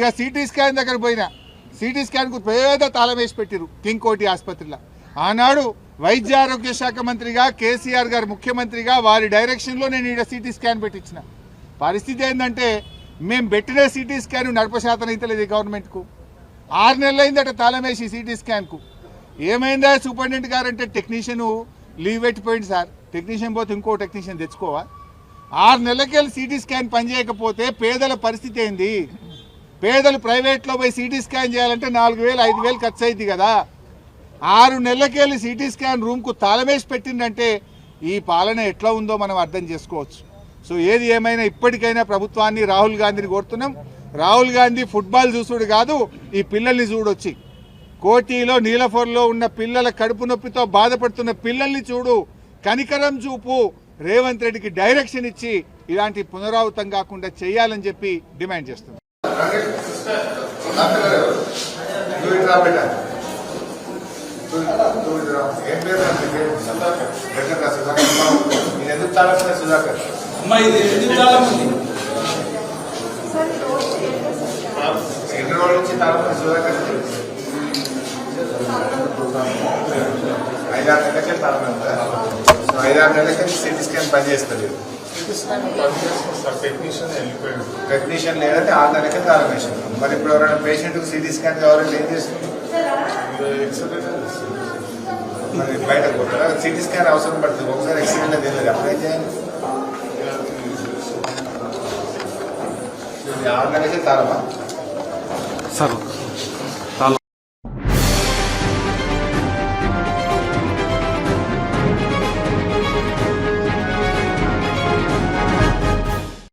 ఇక CT scan దగ్గర పోయినా, సిటీ స్కాన్కు పేద తాళం వేసి పెట్టిరు కింగ్ కోటి ఆసుపత్రిలో. ఆనాడు వైద్య ఆరోగ్య శాఖ మంత్రిగా కేసీఆర్ గారు ముఖ్యమంత్రిగా వారి డైరెక్షన్లో నేను ఇక్కడ సిటీ స్కాన్ పెట్టించిన. పరిస్థితి ఏంటంటే మేము పెట్టిన సిటీ స్కాన్ నడపశాతం అయితే గవర్నమెంట్కు. 6 నెలలు అయిందట తాళం వేసి సిటీ స్కాన్కు. ఏమైందా సూపరింటెండెంట్ గారు అంటే టెక్నీషియన్ లీవ్ పెట్టిపోయింది సార్, టెక్నీషియన్ పోతే ఇంకో టెక్నీషియన్ తెచ్చుకోవా? 6 నెలలకెళ్ళి సిటీ స్కాన్ పనిచేయకపోతే పేదల పరిస్థితి ఏంది? పేదలు ప్రైవేట్లో పోయి సిటీ స్కాన్ చేయాలంటే 4,000 5,000 ఖర్చు అయింది కదా. 6 నెలలకెళ్ళి సిటీ స్కాన్ రూమ్కు తాళమేసి పెట్టిందంటే ఈ పాలన ఎట్లా ఉందో మనం అర్థం చేసుకోవచ్చు. సో ఏది ఏమైనా ఇప్పటికైనా ప్రభుత్వాన్ని రాహుల్ గాంధీని కోరుతున్నాం. రాహుల్ గాంధీ ఫుట్బాల్ చూసుడు కాదు, ఈ పిల్లల్ని చూడొచ్చి కోటిలో నీలఫోర్లో ఉన్న పిల్లల కడుపు నొప్పితో బాధపడుతున్న పిల్లల్ని చూడు, కనికరం చూపు, రేవంత్ రెడ్డికి డైరెక్షన్ ఇచ్చి ఇలాంటి పునరావృతం కాకుండా చేయాలని చెప్పి డిమాండ్ చేస్తున్నాం. నుంచి 5-6 నెలలకే తాళం ఉందా? 5-6 నెలలకే సిటీ స్కాన్ పనిచేస్తుంది. టెక్నీషియన్ లేదంటే 6 నెలలకే తాళం వేసాం. మరి ఇప్పుడు ఎవరైనా పేషెంట్కి సిటీ స్కాన్ కావాలంటే ఏం చేస్తుంది? మరి బయటకు పోతారా? సిటీ స్కాన్ అవసరం పడుతుంది. ఒకసారి ఎక్స్రేలో తెలియదు, అప్లై చేయాలి. 6 నెలలకే తాళమా సార్?